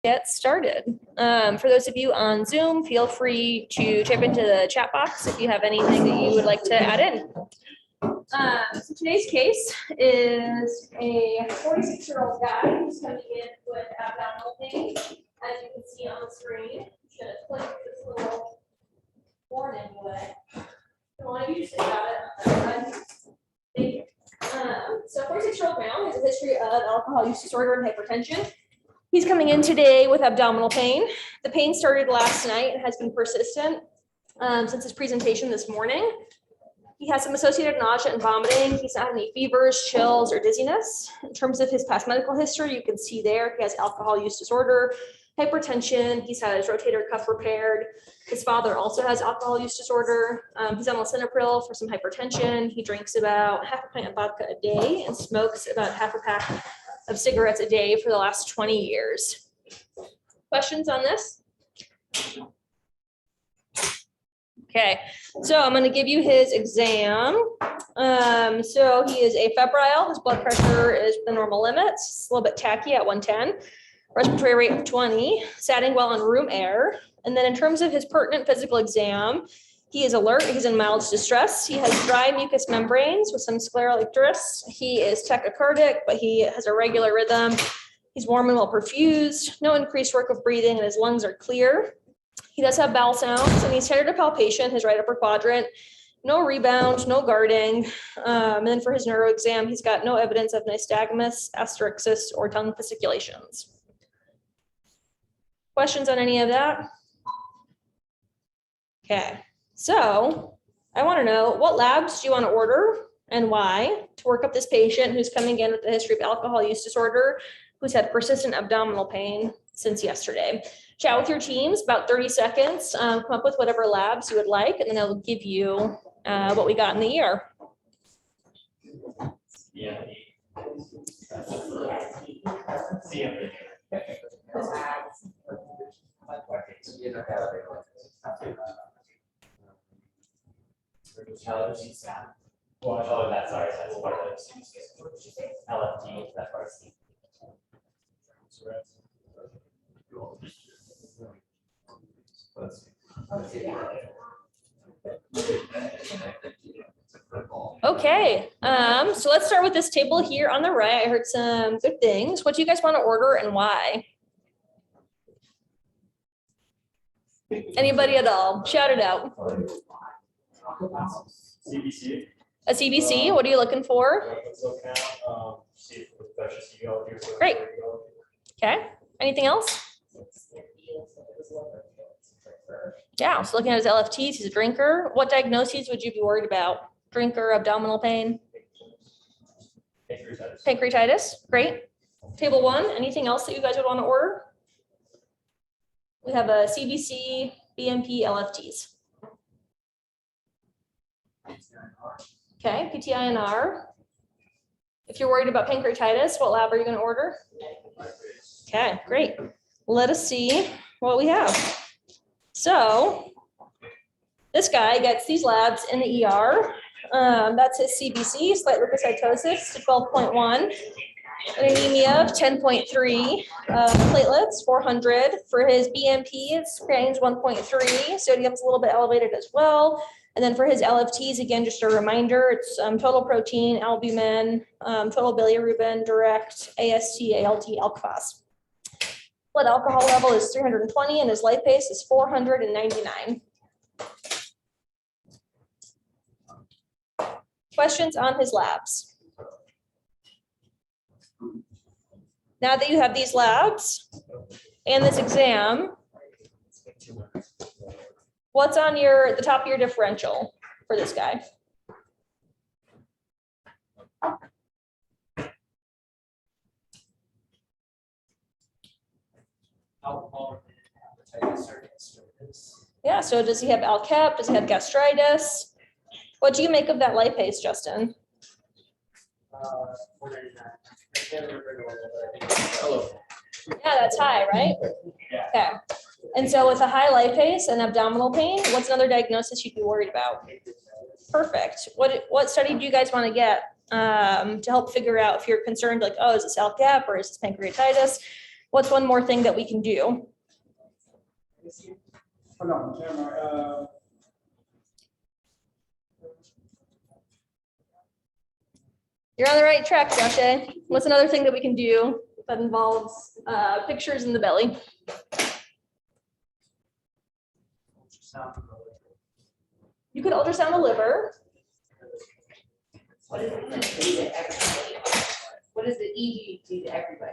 Get started. For those of you on Zoom, feel free to type into the chat box if you have anything that you would like to add in. So today's case is a 46-year-old guy who's coming in with abdominal pain. As you can see on the screen, I'm just going to click this little warning away. One of you just got it. Thank you. So 46-year-old male has a history of alcohol use disorder and hypertension. He's coming in today with abdominal pain. The pain started last night and has been persistent since his presentation this morning. He has some associated nausea and vomiting. He's not had any fevers, chills, or dizziness. In terms of his past medical history, you can see there he has alcohol use disorder, hypertension. He's had his rotator cuff repaired. His father also has alcohol use disorder. He's on lisinopril for some hypertension. He drinks about half a pint of vodka a day and smokes about half a pack of cigarettes a day for the last 20 years. Questions on this? Okay, so I'm going to give you his exam. So he is afebrile. His blood pressure is the normal limits. It's a little bit tacky at 110. Respiratory rate of 20. Satting well on room air. And then in terms of his pertinent physical exam, he is alert. He's in mild distress. He has dry mucous membranes with some scleral icterus. He is tachycardic, but he has a regular rhythm. He's warm and well perfused. No increased work of breathing, and his lungs are clear. He does have bowel sounds, and he's tender to palpation, his right upper quadrant. No rebound, no guarding. And then for his neuro exam, he's got no evidence of nystagmus, asterixis, or tongue fasciculations. Questions on any of that? Okay. So I want to know, what labs do you want to order and why to work up this patient who's coming in with a history of alcohol use disorder, who's had persistent abdominal pain since yesterday. Chat with your teams, about 30 seconds, come up with whatever labs you would like, and then I'll give you what we got in the ER. Oh, that's sorry, that's part of the LFT, that's part of the. Okay, so let's start with this table here on the right. I heard some good things. What do you guys want to order and why? Anybody at all? Shout it out. CBC. A CBC, what are you looking for? Great. Okay, anything else? Yeah, so looking at his LFTs, he's a drinker. What diagnoses would you be worried about? Drinker, abdominal pain? Pancreatitis. Pancreatitis, great. Table 1, anything else that you guys would want to order? We have a CBC, BMP, LFTs. Okay, PTINR. If you're worried about pancreatitis, what lab are you going to order? Okay, great. Let us see what we have. So this guy gets these labs in the ER. That's his CBC, slight leukocytosis to 12.1, an anemia of 10.3, platelets 400. For his BMP, it's creatinine's 1.3, sodium's a little bit elevated as well. And then for his LFTs, again, just a reminder, it's total protein, albumin, total bilirubin, direct, AST, ALT, alk phos. Blood alcohol level is 320 and his lipase is 499. Questions on his labs? Now that you have these labs and this exam, what's on the top of your differential for this guy? Yeah, so does he have ALCAP? Does he have gastritis? What do you make of that lipase, Justin? Yeah, that's high, right? Okay. And so with a high lipase and abdominal pain, what's another diagnosis you'd be worried about? Perfect. What study do you guys want to get to help figure out if you're concerned, like, oh, is this ALCAP or is this pancreatitis? What's one more thing that we can do? Hold on, never mind. You're on the right track, Josh. What's another thing that we can do that involves pictures in the belly? You could ultrasound the liver. What is it gonna do to everybody? What does the EG do to everybody?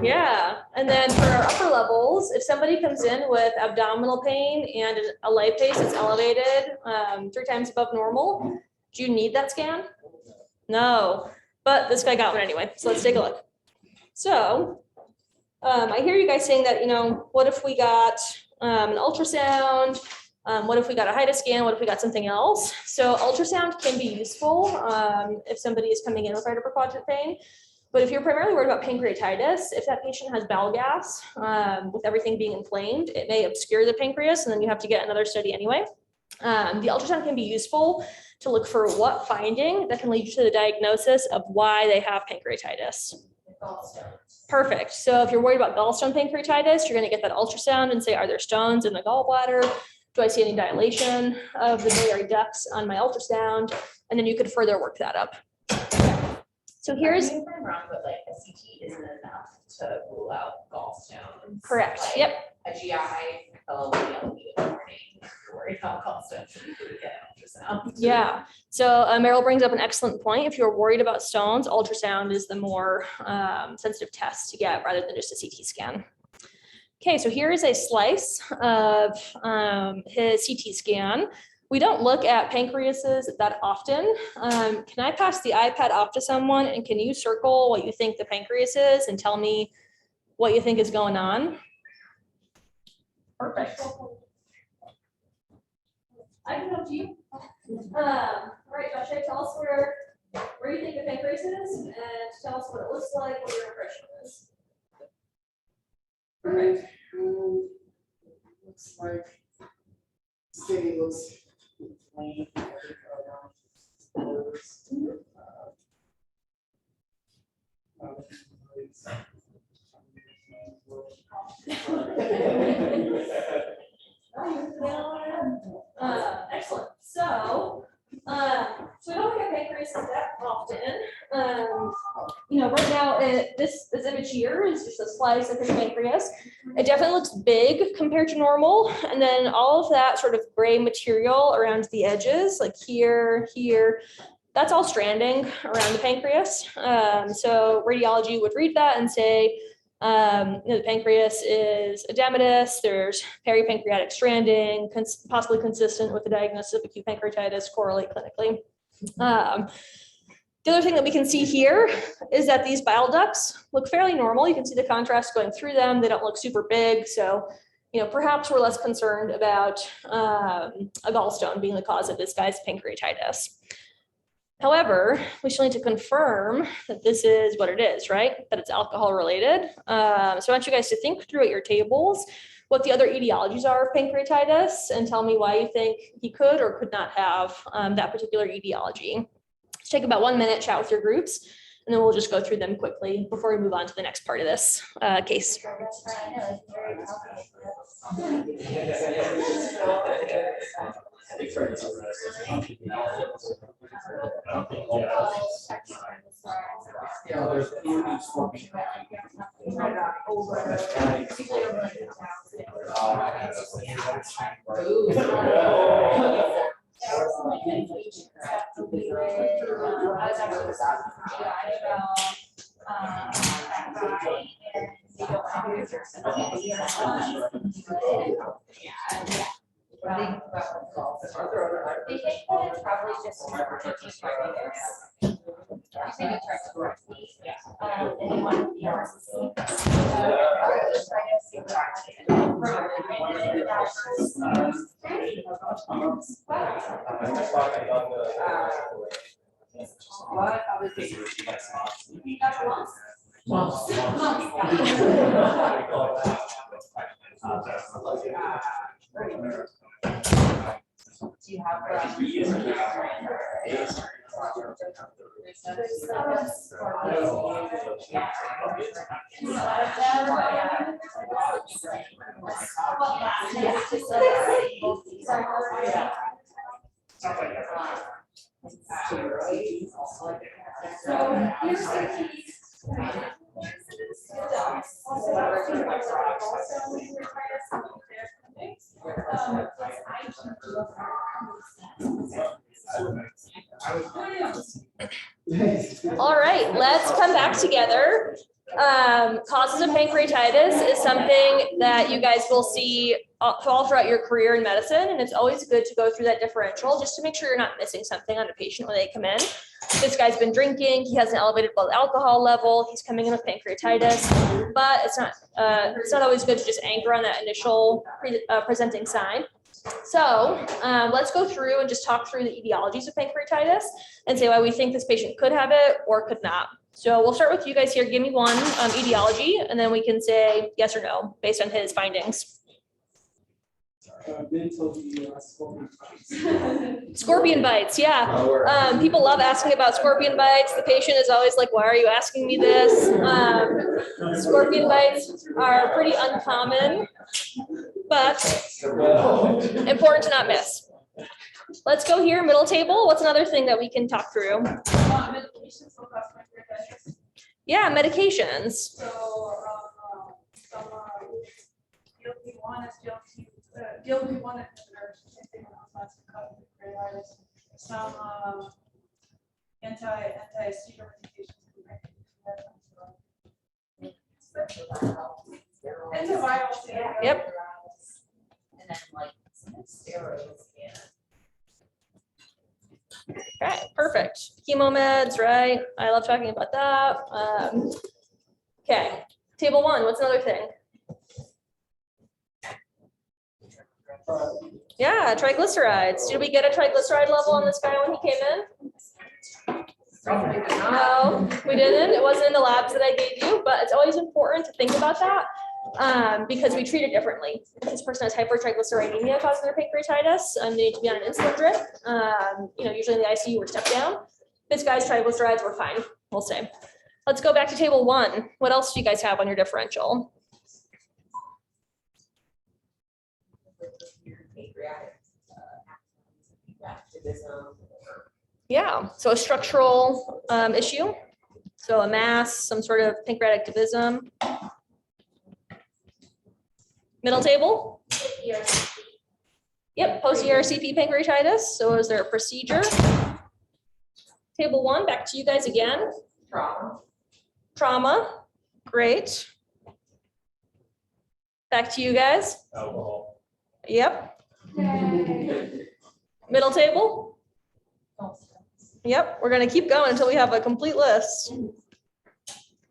Yeah, and then for our upper levels, if somebody comes in with abdominal pain and a lipase that's elevated 3 times above normal, do you need that scan? No, but this guy got one anyway, so let's take a look. So I hear you guys saying that, you know, what if we got an ultrasound? What if we got a HIDA scan? What if we got something else? So ultrasound can be useful if somebody is coming in with right upper quadrant pain. But if you're primarily worried about pancreatitis, if that patient has bowel gas with everything being inflamed, it may obscure the pancreas and then you have to get another study anyway. The ultrasound can be useful to look for what finding that can lead you to the diagnosis of why they have pancreatitis. Perfect. So if you're worried about gallstone pancreatitis, you're going to get that ultrasound and say, are there stones in the gallbladder? Do I see any dilation of the biliary ducts on my ultrasound? And then you could further work that up. So here's. If I'm wrong, but like a CT isn't enough to rule out gallstones. Correct. Like, Yep. A GI fellow will yell at you in the morning if you're worried about gallstones, you could get an ultrasound. Yeah. So Meryl brings up an excellent point. If you're worried about stones, ultrasound is the more sensitive test to get rather than just a CT scan. Okay, so here is a slice of his CT scan. We don't look at pancreases that often. Can I pass the iPad off to someone and can you circle what you think the pancreas is and tell me what you think is going on? Perfect. I can help you. All right, Josh, tell us where you think the pancreas is and tell us what it looks like, what your impression is. Perfect. Looks like city looks plain. Excellent. So we don't look at pancreases that often. You know, right now, this image here is just a slice of his pancreas. It definitely looks big compared to normal. And then all of that sort of gray material around the edges, like here, that's all stranding around the pancreas. So radiology would read that and say, you know, the pancreas is edematous, there's peripancreatic stranding, possibly consistent with the diagnosis of acute pancreatitis, correlate clinically. The other thing that we can see here is that these bile ducts look fairly normal. You can see the contrast going through them. They don't look super big. So, you know, perhaps we're less concerned about a gallstone being the cause of this guy's pancreatitis. However, we still need to confirm that this is what it is, right? That it's alcohol related. So I want you guys to think through at your tables what the other etiologies are of pancreatitis and tell me why you think he could or could not have that particular etiology. Let's take about 1 minute, chat with your groups, and then we'll just go through them quickly before we move on to the next part of this case. Do you have All right, let's come back together. Causes of pancreatitis is something that you guys will see all throughout your career in medicine, and it's always good to go through that differential just to make sure you're not missing something on a patient when they come in. This guy's been drinking, he has an elevated blood alcohol level, he's coming in with pancreatitis, but it's not always good to just anchor on that initial presenting sign. So let's go through and just talk through the etiologies of pancreatitis and say why we think this patient could have it or could not. So we'll start with you guys here. Give me one etiology, and then we can say yes or no based on his findings. Scorpion bites, yeah. People love asking about scorpion bites. The patient is always like, why are you asking me this? Scorpion bites are pretty uncommon, but important to not miss. Let's go here, middle table. What's another thing that we can talk through? Yeah, medications. So, some GLP-1 inhibitors, some anti-seizure medications. Antivirals. Yep. And then like some steroids, yeah. Okay, perfect. Chemomeds, right? I love talking about that. Okay, table one, what's another thing? Yeah, triglycerides. Did we get a triglyceride level on this guy when he came in? No, we didn't. It wasn't in the labs that I gave you, but it's always important to think about that because we treat it differently. If this person has hypertriglyceridemia causing their pancreatitis, they need to be on an insulin drip, usually in the ICU or step down. This guy's triglycerides were fine, we'll say. Let's go back to table one. What else do you guys have on your differential? Yeah, so a structural issue. So a mass, some sort of pancreatic divisum. Middle table? Yep, post-ERCP pancreatitis. So is there a procedure? Table one, back to you guys again. Trauma, great. Back to you guys. Alcohol. Yep. Middle table? Yep, we're gonna keep going until we have a complete list.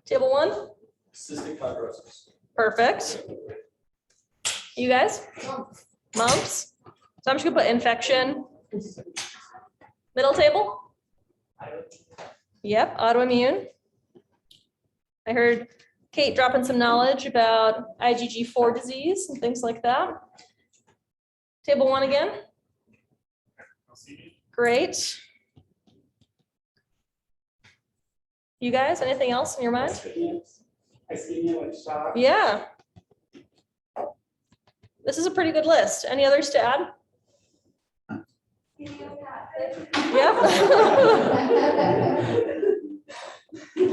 Table one? Cystic fibrosis. Perfect. You guys? Mumps? So I'm just gonna put infection. Middle table? Yep, autoimmune. I heard Kate dropping some knowledge about IgG4 disease and things like that. Table one again. Great. You guys, anything else in your mind? Yeah. This is a pretty good list. Any others to add? Yep.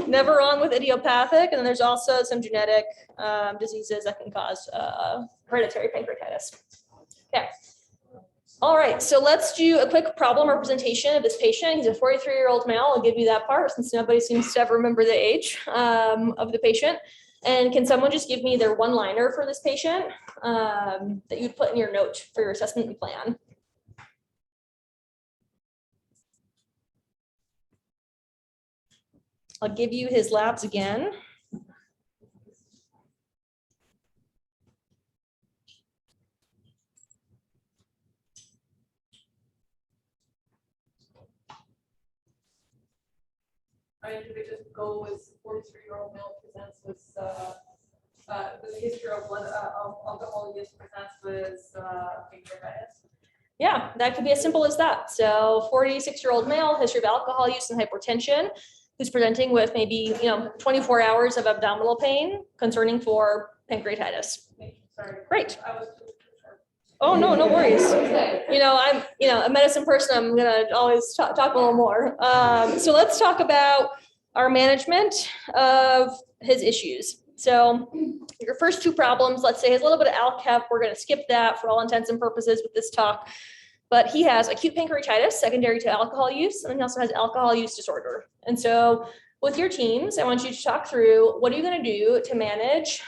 Never wrong with idiopathic, and then there's also some genetic diseases that can cause hereditary pancreatitis. Okay. All right, so let's do a quick problem representation of this patient. He's a 43-year-old male. I'll give you that part since nobody seems to ever remember the age of the patient. And can someone just give me their one-liner for this patient that you'd put in your note for your assessment plan? I'll give you his labs again. I mean, do we just go with 43-year-old male presents with the history of blood alcohol use presents with pancreatitis? Yeah, that could be as simple as that. So 46-year-old male, history of alcohol use and hypertension. who's presenting with maybe, 24 hours of abdominal pain concerning for pancreatitis. Sorry. Great. I was. Oh, no, no worries. I'm, a medicine person. I'm gonna always talk a little more. So let's talk about our management of his issues. So your first two problems, let's say he has a little bit of ALK-HEP. We're gonna skip that for all intents and purposes with this talk. But he has acute pancreatitis secondary to alcohol use, and he also has alcohol use disorder. And so with your teams, I want you to talk through what are you gonna do to manage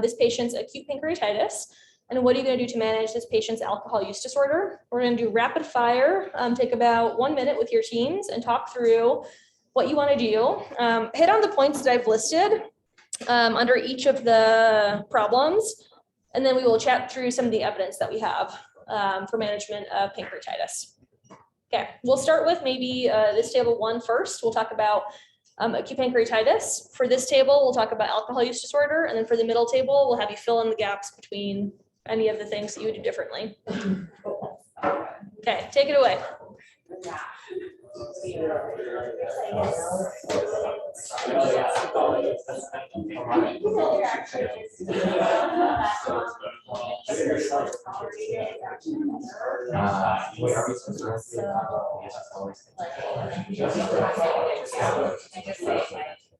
this patient's acute pancreatitis, and what are you going to do to manage this patient's alcohol use disorder? We're going to do rapid fire, take about 1 minute with your teams and talk through what you want to do. Hit on the points that I've listed under each of the problems, and then we will chat through some of the evidence that we have for management of pancreatitis. Okay, we'll start with maybe this table 1 first. We'll talk about acute pancreatitis. For this table, we'll talk about alcohol use disorder, and then for the middle table, we'll have you fill in the gaps between any of the things that you would do differently. Okay, take it away.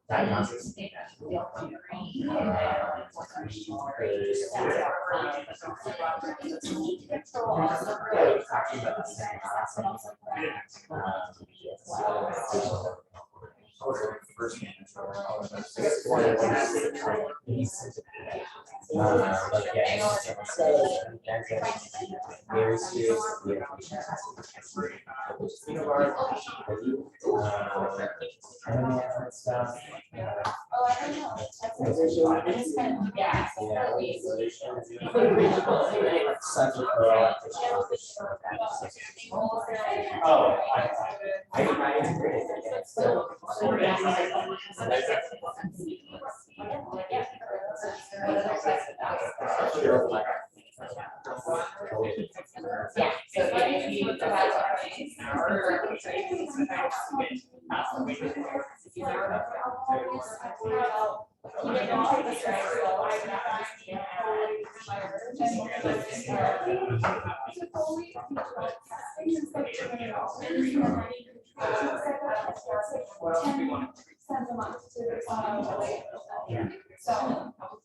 Diagnostic.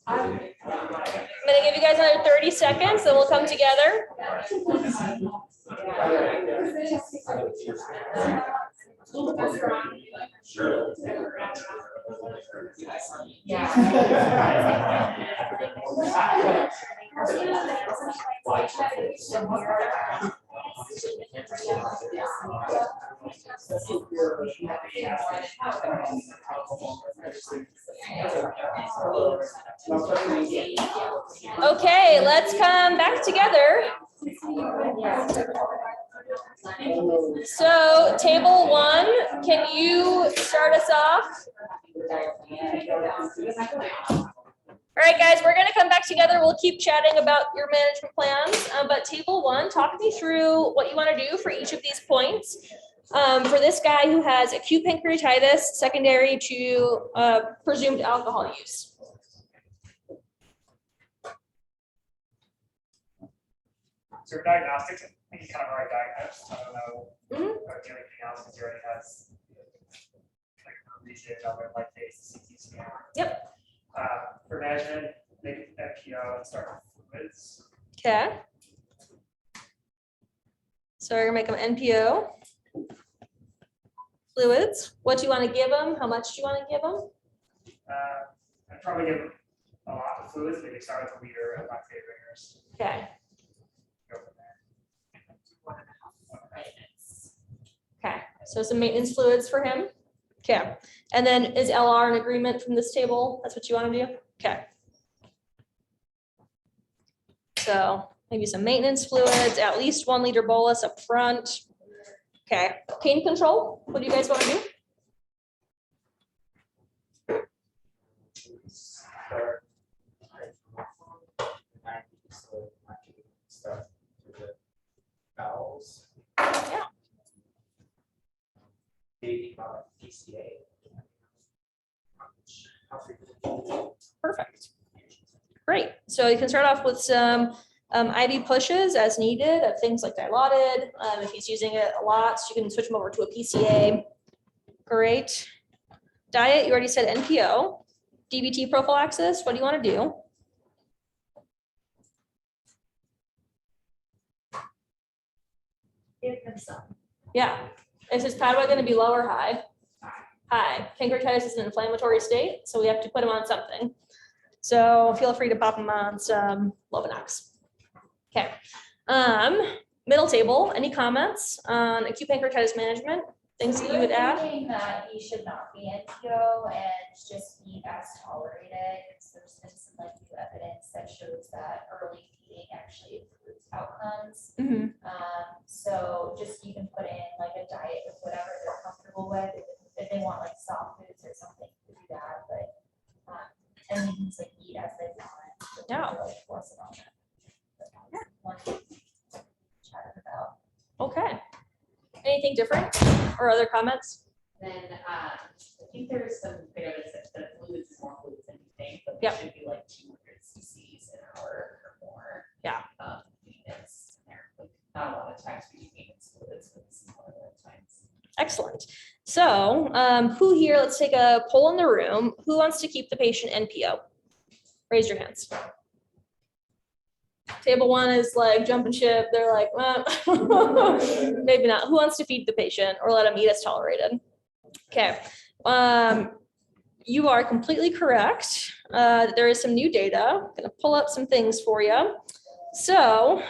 I'm gonna give you guys another 30 seconds, then we'll come together. Okay, let's come back together. So table 1, can you start us off? All right, guys, we're going to come back together. We'll keep chatting about your management plans, but table 1, talk me through what you want to do for each of these points. For this guy who has acute pancreatitis secondary to presumed alcohol use. So diagnostics, I think you kind of already diagnosed. I don't know about anything else because he already has like like CT scan. Yep. For management, maybe FPO and start with fluids. Okay. So we're gonna make them NPO. Fluids. What do you want to give them? How much do you want to give them? I'd probably give a lot of fluids. Maybe start with a liter of lactate ringers. Okay. Go from there. Okay. So some maintenance fluids for him. Okay. And then is LR an agreement from this table? That's what you want to do? Okay. So maybe some maintenance fluids, at least 1 liter bolus up front. Okay. Pain control. What do you guys want to do? Bowels. Yeah. Maybe PCA. So you can start off with some IV pushes as needed of things like Dilaudid. If he's using it a lot, so you can switch him over to a PCA. Great. Diet, you already said NPO. DVT prophylaxis, what do you want to do? Give them some. Yeah. Is his thyroid going to be low or high? High. Pancreatitis is an inflammatory state, so we have to put him on something. So feel free to pop him on some Lovenox. Okay. Middle table, any comments on acute pancreatitis management? Things that you would add? Thinking that he should not be NPO and just be as tolerated, because there's been some like new evidence that shows that early feeding actually improves outcomes. Mhm. So just you can put in like a diet with whatever they're comfortable with. If they want like soft foods or something, to do that, but and you can just like eat as they want. So Yeah. don't like force it on them. But that's one thing to chat about. Okay. Anything different or other comments? Then, I think there's some big evidence that fluids is more fluids than you think, but Yep. it should be like 200 cc's an hour or more. Yeah. Maintenance there, like not a lot of times we do maintenance fluids, but some other times. Excellent. So who here, let's take a poll in the room. Who wants to keep the patient NPO? Raise your hands. Table one is like jumping ship. They're like, well, maybe not. Who wants to feed the patient or let him eat as tolerated? Okay. You are completely correct. There is some new data. I'm going to pull up some things for you. So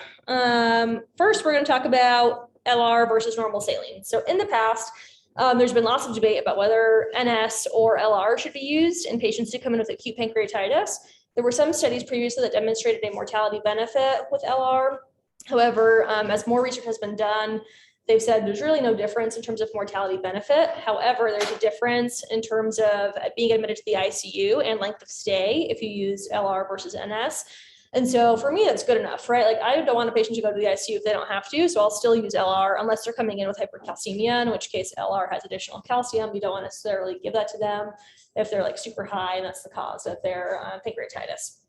first, we're going to talk about LR versus normal saline. So in the past, there's been lots of debate about whether NS or LR should be used in patients who come in with acute pancreatitis. There were some studies previously that demonstrated a mortality benefit with LR. However, as more research has been done, they've said there's really no difference in terms of mortality benefit. However, there's a difference in terms of being admitted to the ICU and length of stay if you use LR versus NS. And so for me, that's good enough, right? Like I don't want a patient to go to the ICU if they don't have to, so I'll still use LR unless they're coming in with hypercalcemia, in which case LR has additional calcium. You don't want to necessarily give that to them if they're like super high and that's the cause of their pancreatitis.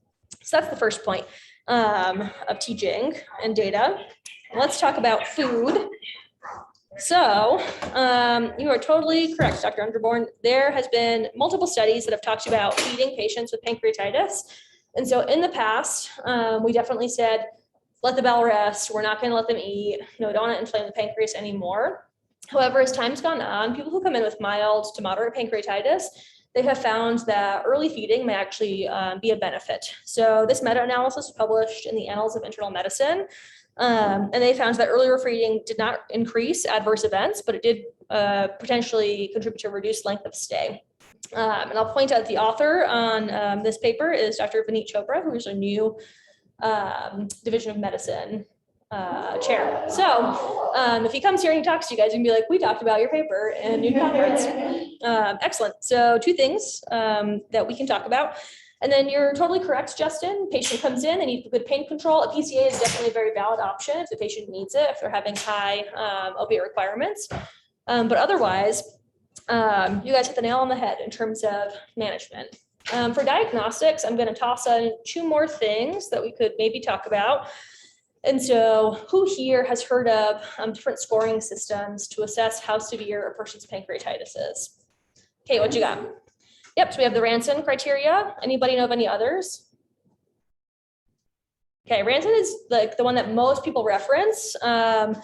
So that's the first point of teaching and data. Let's talk about food. So you are totally correct, Dr. Underborn. There has been multiple studies that have talked about feeding patients with pancreatitis. And so in the past, we definitely said, let the bowel rest. We're not going to let them eat. No, we don't want to inflame the pancreas anymore. However, as time's gone on, people who come in with mild to moderate pancreatitis, they have found that early feeding may actually be a benefit. So this meta-analysis was published in the Annals of Internal Medicine. And they found that earlier feeding did not increase adverse events, but it did potentially contribute to reduced length of stay. And I'll point out the author on this paper is Dr. Vineet Chopra, who is a new Division of Medicine chair. So if he comes here and he talks to you guys, you can be like, we talked about your paper in New Conference. Excellent. So two things that we can talk about. And then you're totally correct, Justin. Patient comes in, they need good pain control. A PCA is definitely a very valid option if the patient needs it, if they're having high opiate requirements. But otherwise, you guys hit the nail on the head in terms of management. For diagnostics, I'm going to toss in two more things that we could maybe talk about. And so who here has heard of different scoring systems to assess how severe a person's pancreatitis is? Okay, what you got? Yep, so we have the Ranson criteria. Anybody know of any others? Okay, Ranson is like the one that most people reference. And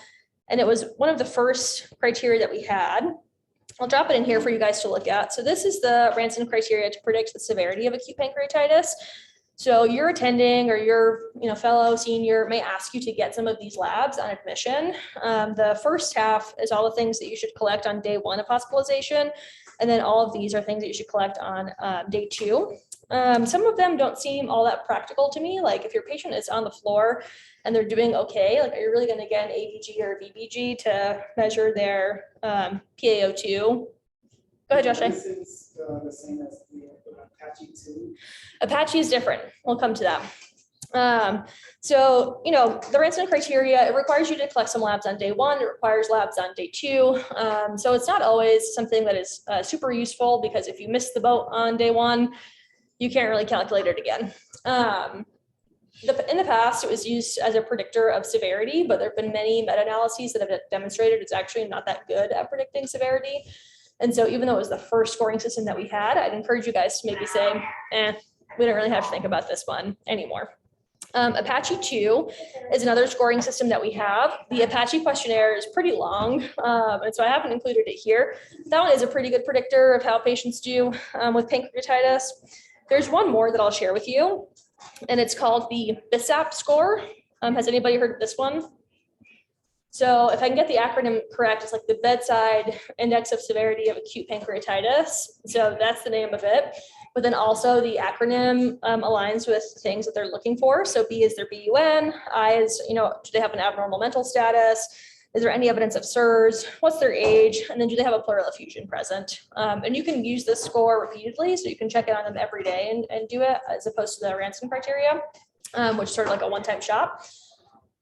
it was one of the first criteria that we had. I'll drop it in here for you guys to look at. So this is the Ranson criteria to predict the severity of acute pancreatitis. So your attending or your fellow senior may ask you to get some of these labs on admission. The first half is all the things that you should collect on day 1 of hospitalization. And then all of these are things that you should collect on day 2. Some of them don't seem all that practical to me. Like if your patient is on the floor and they're doing okay, like are you really going to get an ABG or a VBG to measure their PaO2? Go ahead, Josh. This is the same as the Apache 2. Apache is different. We'll come to that. So, the Ranson criteria, it requires you to collect some labs on day 1. It requires labs on day 2. So it's not always something that is super useful because if you miss the boat on day 1, you can't really calculate it again. In the past, it was used as a predictor of severity, but there have been many meta-analyses that have demonstrated it's actually not that good at predicting severity. And so even though it was the first scoring system that we had, I'd encourage you guys to maybe say, we don't really have to think about this one anymore. Apache 2 is another scoring system that we have. The Apache questionnaire is pretty long, and so I haven't included it here. That one is a pretty good predictor of how patients do with pancreatitis. There's one more that I'll share with you, and it's called the BISAP score. Has anybody heard of this one? So if I can get the acronym correct, it's like the Bedside Index of Severity of Acute Pancreatitis. So that's the name of it. But then also the acronym aligns with things that they're looking for. So B is their BUN, I is, do they have an abnormal mental status? Is there any evidence of SIRS? What's their age? And then do they have a pleural effusion present? And you can use this score repeatedly, so you can check it on them every day and do it, as opposed to the Ransom criteria, which is sort of like a one-time shot.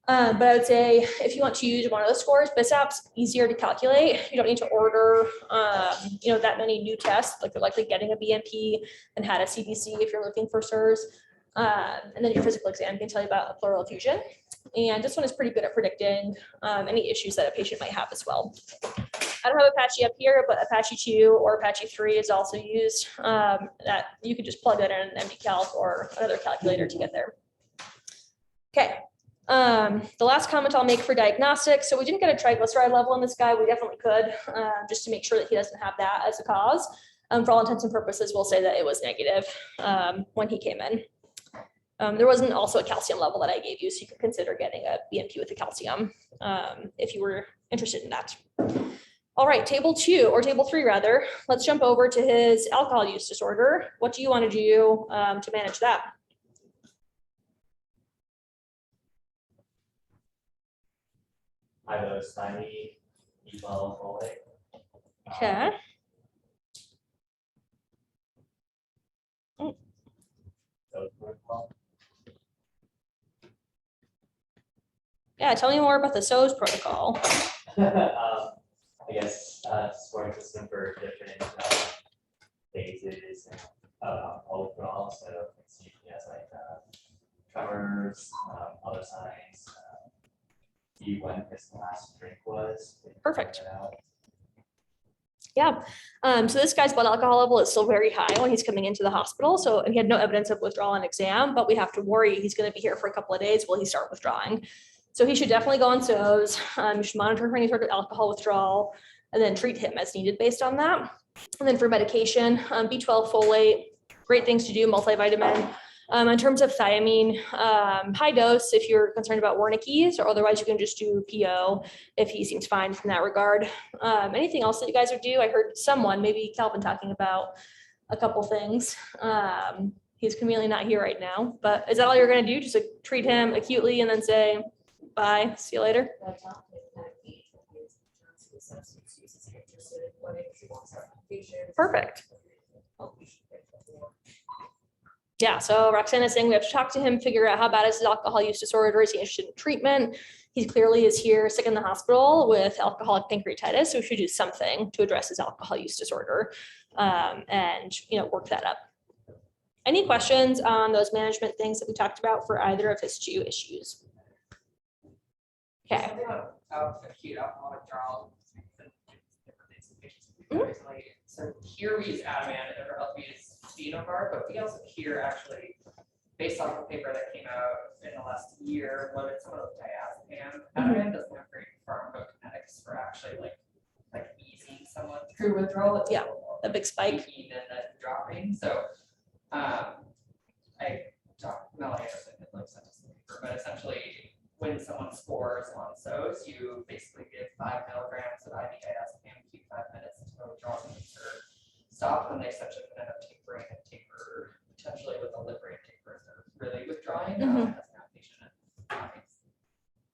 But I would say if you want to use one of those scores, BISAP's easier to calculate. You don't need to order, that many new tests. Like, they're likely getting a BNP and had a CBC if you're looking for SIRS. And then your physical exam can tell you about a pleural effusion. And this one is pretty good at predicting any issues that a patient might have as well. I don't have Apache up here, but Apache 2 or Apache 3 is also used. That you can just plug that in an MD-Calc or another calculator to get there. Okay. The last comment I'll make for diagnostic. So we didn't get a triglyceride level in this guy. We definitely could, just to make sure that he doesn't have that as a cause. For all intents and purposes, we'll say that it was negative when he came in. There wasn't also a calcium level that I gave you, so you could consider getting a BNP with the calcium if you were interested in that. All right, table 2 or table 3 rather. Let's jump over to his alcohol use disorder. What do you want to do to manage that? High dose thiamine, B12 folate. Okay. Dose protocol. Yeah, tell me more about the SOS protocol. I guess scoring system for different phases of alcohol withdrawal. So it's usually has like tremors, other signs. See when his last drink was. Perfect. Yeah. So this guy's blood alcohol level is still very high when he's coming into the hospital. So he had no evidence of withdrawal on exam, but we have to worry he's going to be here for a couple of days. Will he start withdrawing? So he should definitely go on SOS. You should monitor for any sort of alcohol withdrawal and then treat him as needed based on that. And then for medication, B12 folate, great things to do, multivitamin. In terms of thiamine, high dose if you're concerned about Wernicke's, or otherwise you can just do PO if he seems fine from that regard. Anything else that you guys would do? I heard someone, maybe Calvin, talking about a couple things. He's conveniently not here right now, but is that all you're going to do? Just treat him acutely and then say, bye, see you later? Perfect. Yeah, so Roxanne is saying we have to talk to him, figure out how bad is his alcohol use disorder. Is he interested in treatment? He clearly is here sick in the hospital with alcoholic pancreatitis, so we should do something to address his alcohol use disorder and work that up. Any questions on those management things that we talked about for either of his 2 issues? Okay. Something about acute alcohol withdrawal. So here we use Ativan, and else we use Phenobar, but we also here actually, based off the paper that came out in the last year, loaded some of the diazepam. Ativan doesn't have great pharmacokinetics for actually like easing someone through withdrawal. It's Yeah, a big spike. peaking and then dropping. So I talked Melanie sent us the paper, but essentially when someone scores on SOS, you basically give 5 milligrams of IV diazepam, keep 5 minutes until withdrawal symptoms are stopped, and they essentially end up tapering and taper potentially with a liberated taper if they're really withdrawing as an outpatient.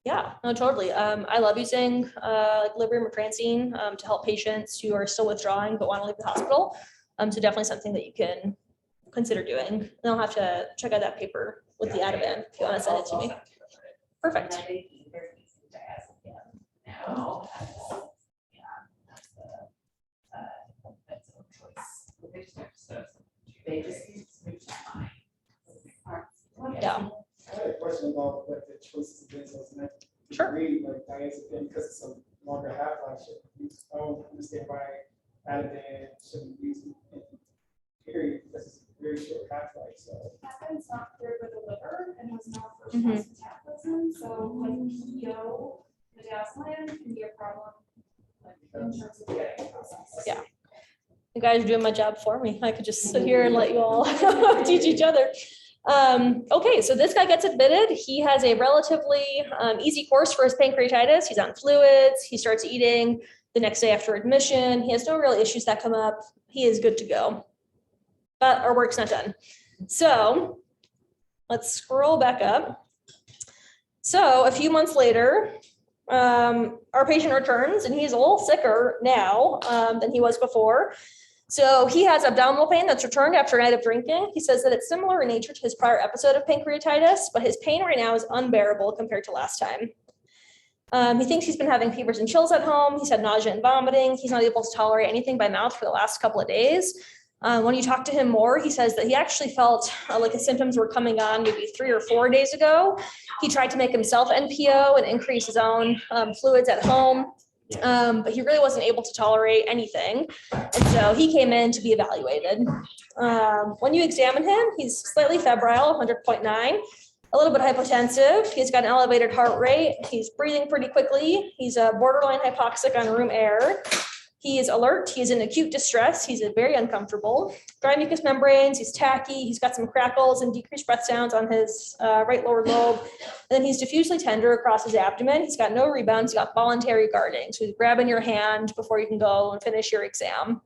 Yeah, no, totally. I love using like Librium or Transine to help patients who are still withdrawing but want to leave the hospital. So definitely something that you can consider doing. And I'll have to check out that paper with the Ativan if you want to send it to me. Perfect. Now. They just need to switch to mine. Yeah. had a question about what the choices of benzos, and I Sure. agree, like diazepam, because it's a longer half-life, should be used. I don't understand why Ativan shouldn't be used in period, because it's a very short half-life, so. It's not cleared with the liver and was not first Mhm. class metabolism, so like PO, midazolam can be a problem. Like in terms of getting processed. Yeah. You guys are doing my job for me. I could just sit here and let you all teach each other. Okay, so this guy gets admitted. He has a relatively easy course for his pancreatitis. He's on fluids. He starts eating the next day after admission. He has no real issues that come up. He is good to go. But our work's not done. So let's scroll back up. So a few months later, our patient returns and he's a little sicker now than he was before. So he has abdominal pain that's returned after a night of drinking. He says that it's similar in nature to his prior episode of pancreatitis, but his pain right now is unbearable compared to last time. He thinks he's been having fevers and chills at home. He's had nausea and vomiting. He's not able to tolerate anything by mouth for the last couple of days. When you talk to him more, he says that he actually felt like his symptoms were coming on maybe 3 or 4 days ago. He tried to make himself NPO and increase his own fluids at home. But he really wasn't able to tolerate anything. And so he came in to be evaluated. When you examine him, he's slightly febrile, 100.9, a little bit hypotensive. He's got an elevated heart rate. He's breathing pretty quickly. He's borderline hypoxic on room air. He is alert. He is in acute distress. He's very uncomfortable. Dry mucous membranes. He's tacky. He's got some crackles and decreased breath sounds on his right lower lobe. And then he's diffusely tender across his abdomen. He's got no rebound. He's got voluntary guarding. So he's grabbing your hand before you can go and finish your exam.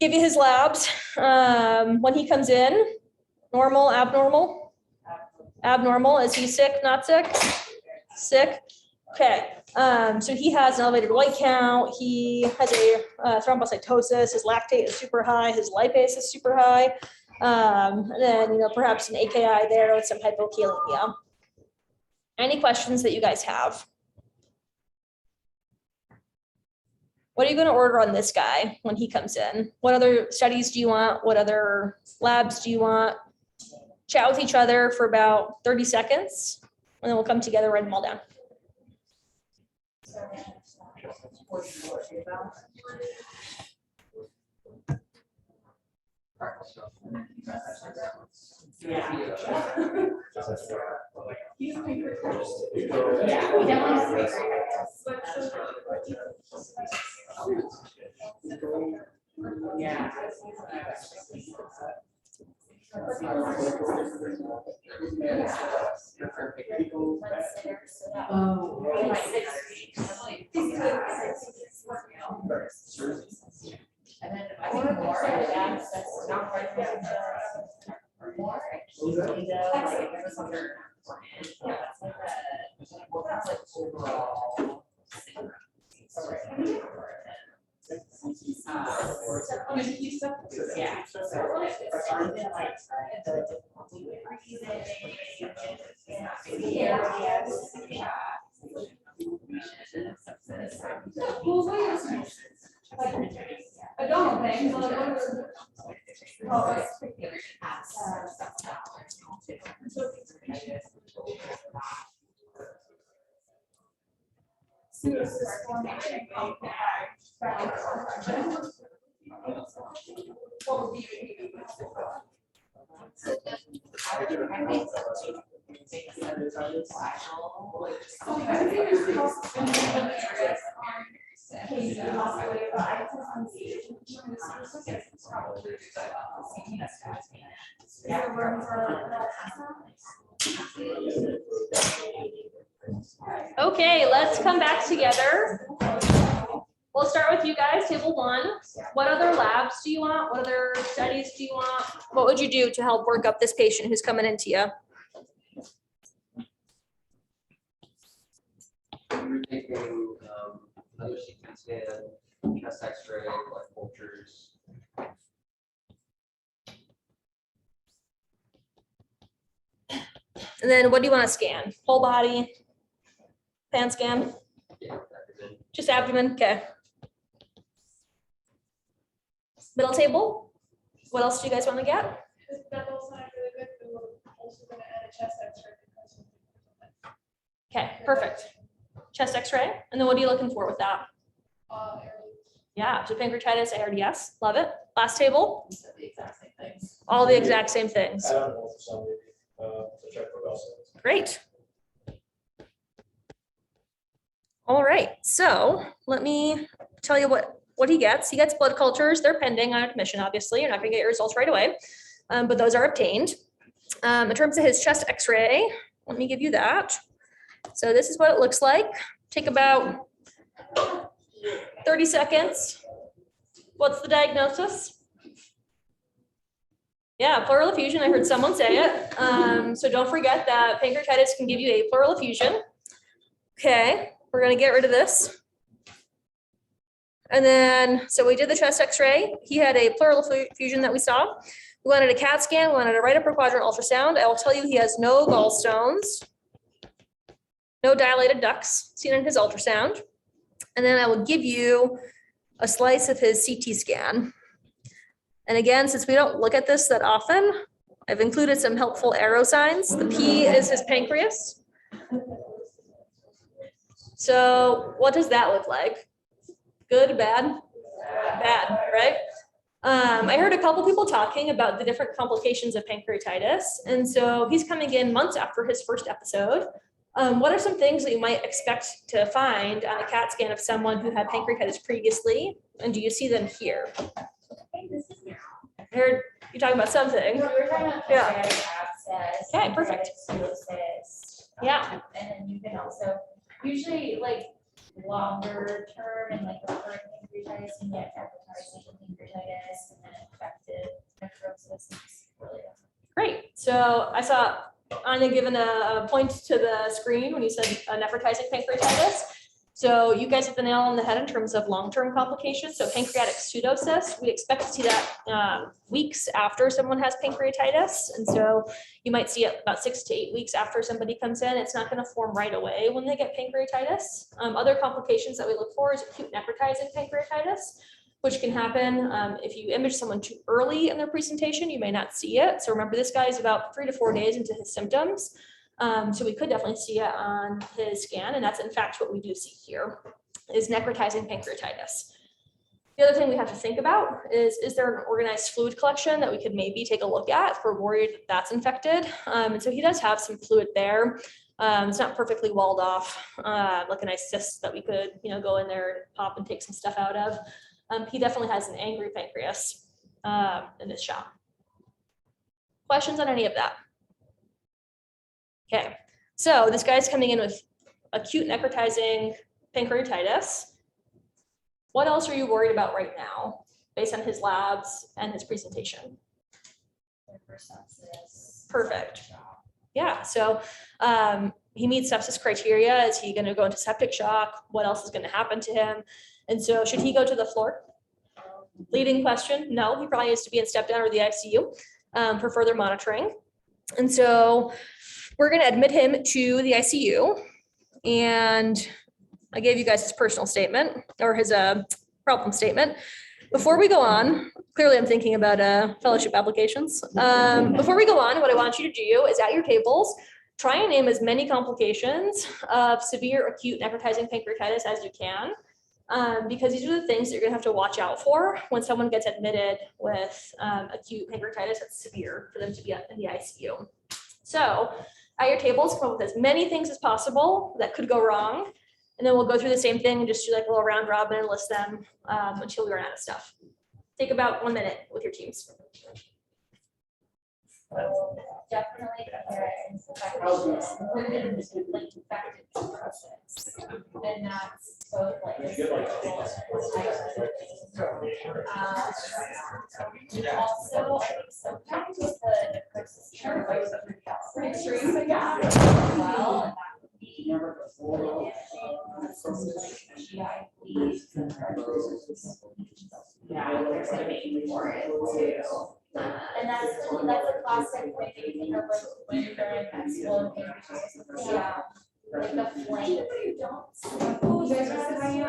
Give you his labs. When he comes in, normal, abnormal? Abnormal. Is he sick, not sick? Sick. Okay. So he has an elevated white count. He has a thrombocytosis. His lactate is super high. His lipase is super high. And then, perhaps an AKI there with some hypokalemia. Any questions that you guys have? What are you going to order on this guy when he comes in? What other studies do you want? What other labs do you want? Chat with each other for about 30 seconds, and then we'll come together and write them all down. And then I think more, that's not quite more. That's like overall. Yeah. I don't think. Okay, let's come back together. We'll start with you guys, table 1. What other labs do you want? What other studies do you want? What would you do to help work up this patient who's coming into you? We're taking another CT scan, chest X-ray, blood cultures. And then what do you want to scan? Whole body? Pan scan? Yeah, abdomen. Just abdomen? Okay. Middle table? What else do you guys want to get? That all sounded really good. also gonna add a chest X-ray because of Okay, perfect. Chest X-ray, and then what are you looking for with that? areas. Yeah, so pancreatitis, ARDS, love it. Last table, So the exact same things. all the exact same things. I don't know for some maybe, to check for gallstones. Great. All right, so let me tell you what he gets. He gets blood cultures. They're pending on admission, obviously. You're not gonna get your results right away, but those are obtained. In terms of his chest X-ray, let me give you that. So this is what it looks like. Take about 30 seconds. What's the diagnosis? Yeah, pleural effusion. I heard someone say it. So don't forget that pancreatitis can give you a pleural effusion. Okay, we're gonna get rid of this. And then, so we did the chest X-ray. He had a pleural effusion that we saw. We wanted a CAT scan, we wanted a right upper quadrant ultrasound. I will tell you he has no gallstones, no dilated ducts seen in his ultrasound. And then I will give you a slice of his CT scan. And again, since we don't look at this that often, I've included some helpful arrow signs. The P is his pancreas. So what does that look like? Good, bad? Bad, right? I heard a couple people talking about the different complications of pancreatitis. And so he's coming in months after his first episode. What are some things that you might expect to find on a CAT scan of someone who had pancreatitis previously? And do you see them here? I heard you talking about something. We're talking about Yeah. pancreatic abscess. Okay, perfect. pancreatic cirrhosis, Yeah. And then you can also, usually like longer term and like recurrent pancreatitis, you get hepatitis, pancreatitis, and then infected necrosis. It's really Great. So I saw Anya given a point to the screen when you said nephritizing pancreatitis. So you guys hit the nail on the head in terms of long-term complications. So pancreatic pseudocyst, we expect to see that weeks after someone has pancreatitis. And so you might see it about 6 to 8 weeks after somebody comes in. It's not going to form right away when they get pancreatitis. Other complications that we look for is acute necrotizing pancreatitis, which can happen if you image someone too early in their presentation, you may not see it. So remember, this guy is about 3 to 4 days into his symptoms. So we could definitely see it on his scan, and that's in fact what we do see here, is necrotizing pancreatitis. The other thing we have to think about is there an organized fluid collection that we could maybe take a look at if we're worried that that's infected? And so he does have some fluid there. It's not perfectly walled off, like a nice cyst that we could, go in there and pop and take some stuff out of. He definitely has an angry pancreas in this shot. Questions on any of that? Okay, so this guy's coming in with acute necrotizing pancreatitis. What else are you worried about right now based on his labs and his presentation? Perfect. Yeah, so he meets sepsis criteria. Is he going to go into septic shock? What else is going to happen to him? And so should he go to the floor? Leading question, no, he probably needs to be in step down or the ICU for further monitoring. And so we're going to admit him to the ICU. And I gave you guys his personal statement or his problem statement. Before we go on, clearly I'm thinking about fellowship applications. Before we go on, what I want you to do is at your tables, try and name as many complications of severe acute necrotizing pancreatitis as you can. Because these are the things that you're gonna have to watch out for when someone gets admitted with acute pancreatitis that's severe for them to be in the ICU. So at your tables, come up with as many things as possible that could go wrong. And then we'll go through the same thing and just do like a little round robin and list them until we run out of stuff. Take about 1 minute with your teams. definitely infected process. And that's both like. Also, sometimes the necrosis chart goes pretty extreme, but yeah, well, and that would be. Yeah, there's a name for it too. And that's a classic way that you think of like when you're explode pancreatitis. Yeah, like the flame. You guys are saying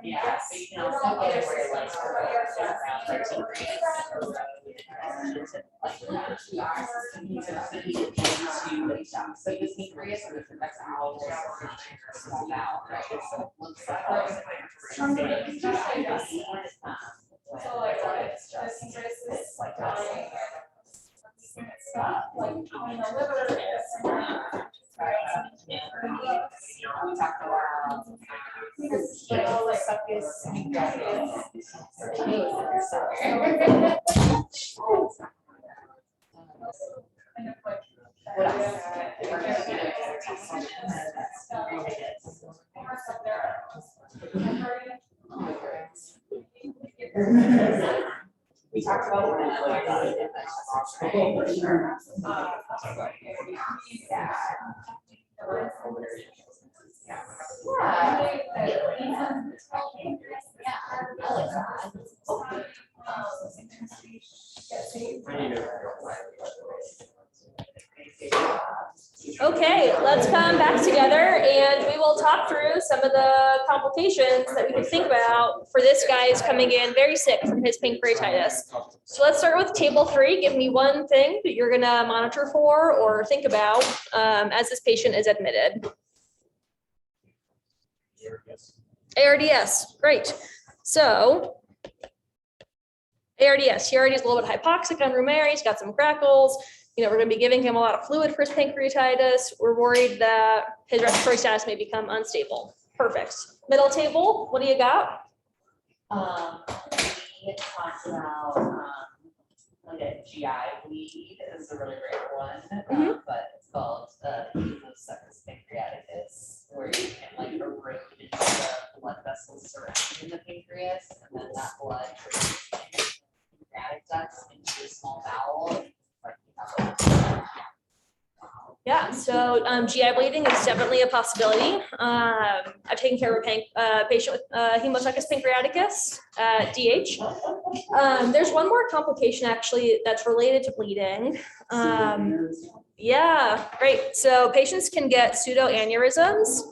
Yeah, so you can also get it where like around 13 grades. So the pancreas or the bowel small bowel, right? So it looks like. So like, it's just, It's like like, on the liver, we talked about. But all like stuff is. What We talked about when I like Okay, let's come back together and we will talk through some of the complications that we can think about for this guy who's coming in very sick from his pancreatitis. So let's start with table 3. Give me one thing that you're gonna monitor for or think about as this patient is admitted. ARDS, great. So ARDS, he already is a little bit hypoxic on room air, he's got some crackles. You know, we're going to be giving him a lot of fluid for his pancreatitis. We're worried that his respiratory status may become unstable. Perfect. Middle table, what do you got? We talked about like a GI bleed is a really rare one, but it's called Severity pancreatitis, where you can like erode into the blood vessels surrounding the pancreas, and then that blood produces pancreatic ducts into the small bowel. Yeah, so GI bleeding is definitely a possibility. I've taken care of a patient with Haemococcus pancreaticus, DH. There's one more complication actually that's related to bleeding. Yeah, great. So patients can get pseudoaneurysms.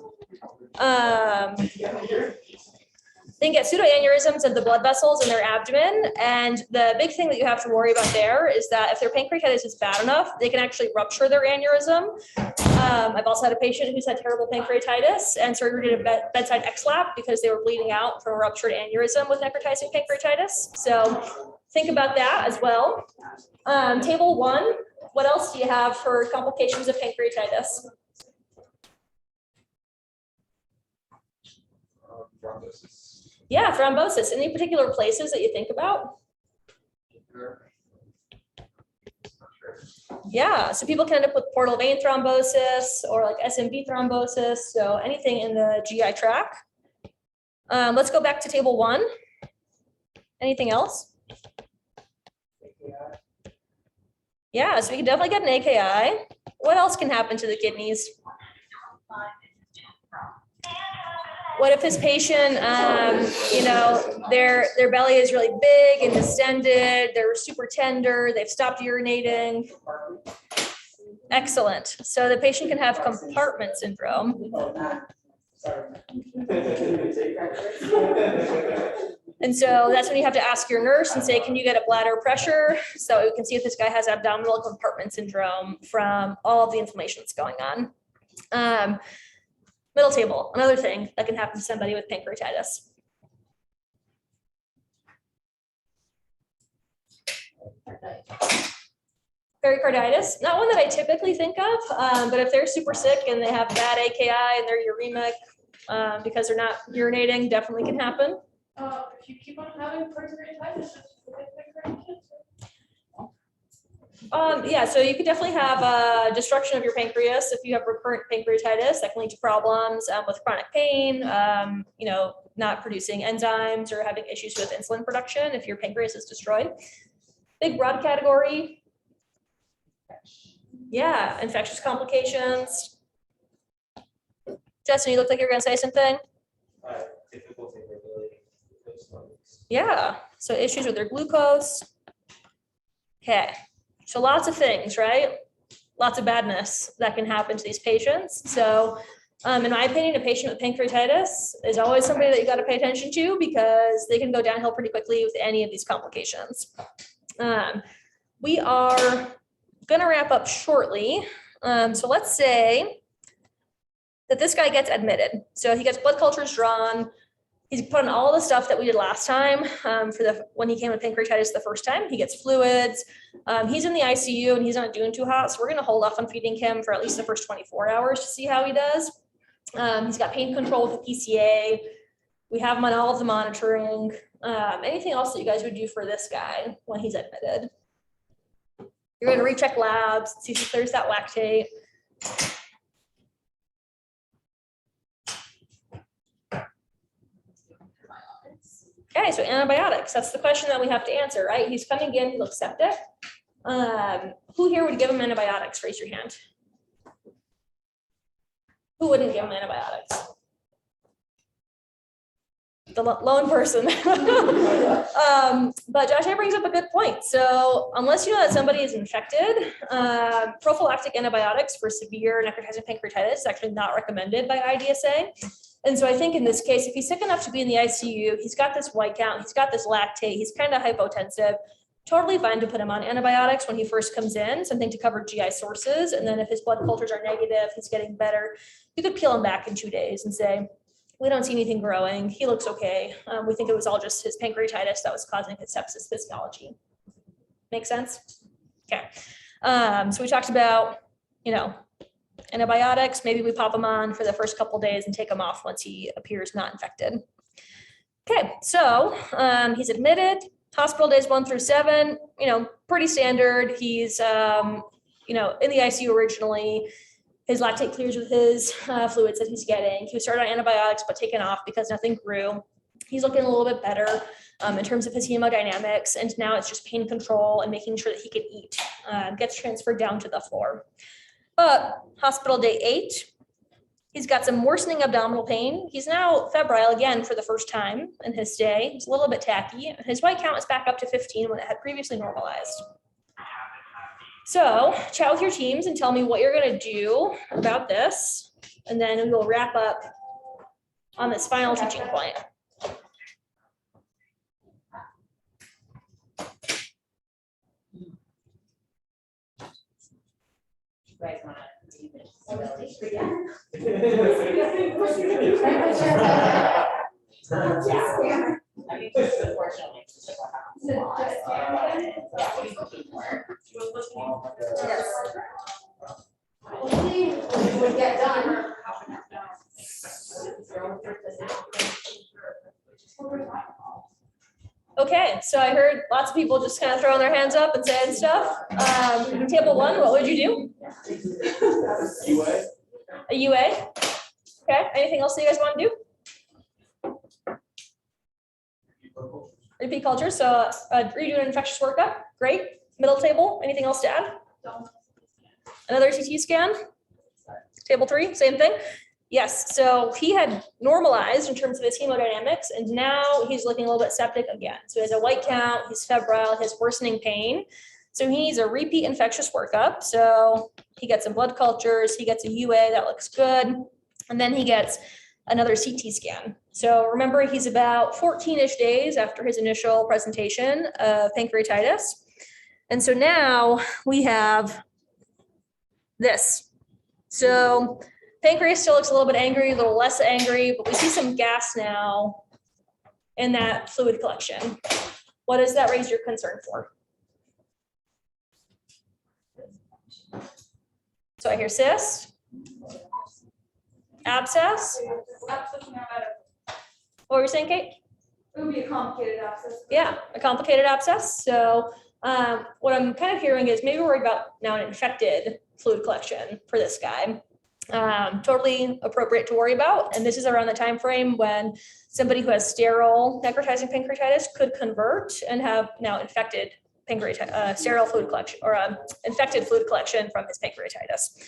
They can get pseudoaneurysms of the blood vessels in their abdomen. And the big thing that you have to worry about there is that if their pancreatitis is bad enough, they can actually rupture their aneurysm. I've also had a patient who's had terrible pancreatitis and surgery did a bedside XLAP because they were bleeding out from a ruptured aneurysm with necrotizing pancreatitis. So think about that as well. Table 1, what else do you have for complications of pancreatitis? Thrombosis. Yeah, thrombosis. Any particular places that you think about? Yeah, so people can end up with portal vein thrombosis or like SMV thrombosis. So anything in the GI tract. Let's go back to table 1. Anything else? Yeah, so we can definitely get an AKI. What else can happen to the kidneys? What if this patient, you know, their belly is really big and distended, they're super tender, they've stopped urinating? Excellent. So the patient can have compartment syndrome. And so that's when you have to ask your nurse and say, can you get a bladder pressure? So we can see if this guy has abdominal compartment syndrome from all of the inflammation that's going on. Middle table, another thing that can happen to somebody with pancreatitis. Pericarditis, not one that I typically think of, but if they're super sick and they have bad AKI and they're uremic because they're not urinating, definitely can happen. if you keep on having pancreatitis, Yeah, so you could definitely have destruction of your pancreas if you have recurrent pancreatitis. That can lead to problems with chronic pain, you know, not producing enzymes or having issues with insulin production if your pancreas is destroyed. Big broad category. Yeah, infectious complications. Justin, you look like you're gonna say something. Difficulty regulating glucose levels. Yeah, so issues with their glucose. Okay, so lots of things, right? lots of badness that can happen to these patients. So in my opinion, a patient with pancreatitis is always somebody that you got to pay attention to because they can go downhill pretty quickly with any of these complications. We are going to wrap up shortly. So let's say that this guy gets admitted. So he gets blood cultures drawn. He's put on all the stuff that we did last time when he came with pancreatitis the first time. He gets fluids. He's in the ICU and he's not doing too hot. So we're going to hold off on feeding him for at least the first 24 hours to see how he does. He's got pain control with the PCA. We have him on all of the monitoring. Anything else that you guys would do for this guy when he's admitted? You're going to recheck labs, see if there's that lactate. Okay, so antibiotics, that's the question that we have to answer, right? He's coming in, he looks septic. Who here would give him antibiotics? Raise your hand. Who wouldn't give him antibiotics? The lone person. But Josh here brings up a good point. So unless you know that somebody is infected, prophylactic antibiotics for severe necrotizing pancreatitis is actually not recommended by IDSA. And so I think in this case, if he's sick enough to be in the ICU, he's got this white count, he's got this lactate, he's kind of hypotensive, totally fine to put him on antibiotics when he first comes in, something to cover GI sources. And then if his blood cultures are negative, he's getting better, you could peel him back in 2 days and say, we don't see anything growing, he looks okay. We think it was all just his pancreatitis that was causing his sepsis physiology. Make sense? Okay. So we talked about, antibiotics, maybe we pop him on for the first couple days and take him off once he appears not infected. Okay, so he's admitted, hospital days 1 through 7, pretty standard. He's, in the ICU originally. His lactate clears with his fluids that he's getting. He was started on antibiotics, but taken off because nothing grew. He's looking a little bit better in terms of his hemodynamics. And now it's just pain control and making sure that he can eat. Gets transferred down to the floor. But hospital day 8, he's got some worsening abdominal pain. He's now febrile again for the first time in his stay. He's a little bit tacky. His white count is back up to 15 when it had previously normalized. So chat with your teams and tell me what you're going to do about this. And then we will wrap up on this final teaching point. You guys want to do this? I mean, just unfortunately, it's just a lot. Yeah, what are you looking for? Yes. Hopefully, we would get done. Okay, so I heard lots of people just kind of throwing their hands up and saying stuff. Table 1, what would you do? UA? A UA? Okay, anything else that you guys want to do? Repeat culture, so redo an infectious workup, great. Middle table, anything else to add? Another CT scan? Table 3, same thing? Yes, so he had normalized in terms of his hemodynamics, and now he's looking a little bit septic again. So he has a white count, he's febrile, he has worsening pain. So he needs a repeat infectious workup. So he gets some blood cultures, he gets a UA, that looks good. And then he gets another CT scan. So remember, he's about 14-ish days after his initial presentation of pancreatitis. And so now we have this. So pancreas still looks a little bit angry, a little less angry, but we see some gas now in that fluid collection. What does that raise your concern for? So I hear cyst, abscess. What were you saying, Kate? It would be a complicated abscess. Yeah, a complicated abscess. So what I'm kind of hearing is maybe worried about now an infected fluid collection for this guy. Totally appropriate to worry about. And this is around the time frame when somebody who has sterile necrotizing pancreatitis could convert and have now infected pancreatitis, sterile fluid collection or infected fluid collection from his pancreatitis.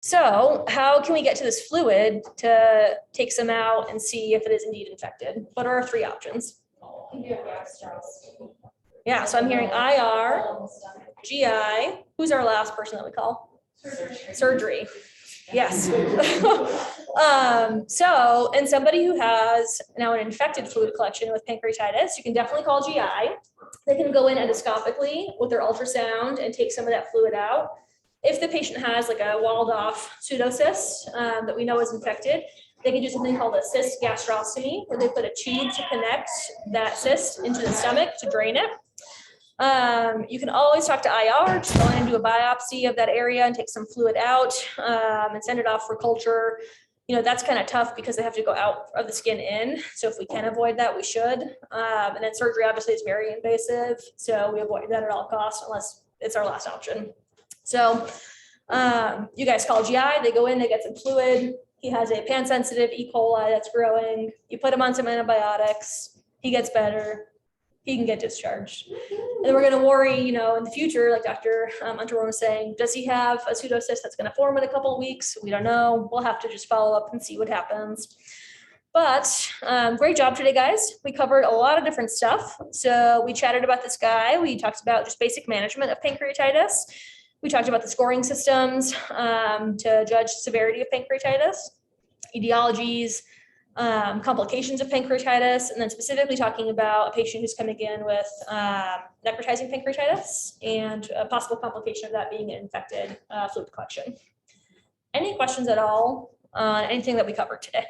So how can we get to this fluid to take some out and see if it is indeed infected? What are our 3 options? Yeah, so I'm hearing IR, GI. Who's our last person that we call? Surgery. Yes. So, and somebody who has now an infected fluid collection with pancreatitis, you can definitely call GI. They can go in endoscopically with their ultrasound and take some of that fluid out. If the patient has like a walled off pseudocyst that we know is infected, they can do something called a cyst gastrostomy, where they put a tube to connect that cyst into the stomach to drain it. You can always talk to IR, just go in and do a biopsy of that area and take some fluid out and send it off for culture. You know, that's kind of tough because they have to go out of the skin in. So if we can avoid that, we should. And then surgery obviously is very invasive. So we avoid that at all costs unless it's our last option. So you guys call GI, they go in, they get some fluid. He has a pan-sensitive E. coli that's growing. You put him on some antibiotics, he gets better, he can get discharged. And then we're gonna worry, you know, in the future, like Dr. Unterworm was saying, does he have a pseudocyst that's gonna form in a couple of weeks? We don't know. We'll have to just follow up and see what happens. But great job today, guys. We covered a lot of different stuff. So we chatted about this guy. We talked about just basic management of pancreatitis. We talked about the scoring systems to judge severity of pancreatitis, etiologies, complications of pancreatitis, and then specifically talking about a patient who's coming in with necrotizing pancreatitis and a possible complication of that being an infected fluid collection. Any questions at all on anything that we covered today?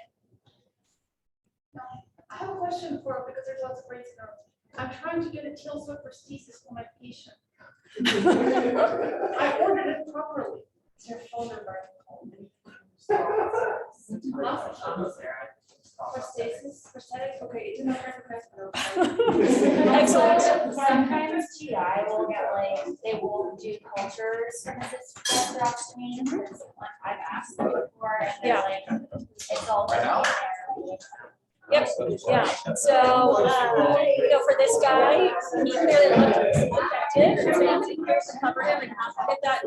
I have a question for, because there's lots of brains in I'm trying to get a teal sweat prosthesis for my patient. I ordered it properly. Is your phone number? Prosthesis, prosthetic, okay, it's in my Excellent. Sometimes GI will get like, they will do cultures from this gastrostomy, because like I've asked them before, and they're like, it's all right there. Yep, yeah, so, you know, for this guy, he clearly looked infected, so you can cover him and get that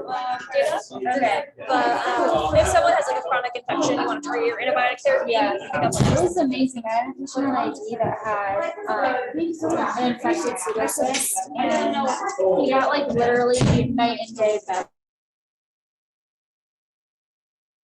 data. Okay. But if someone has like a chronic infection, you want to target your antibiotic therapy. Yeah, it was amazing. I had a patient on ID that had an infected pseudocyst, and he got like literally night and day better.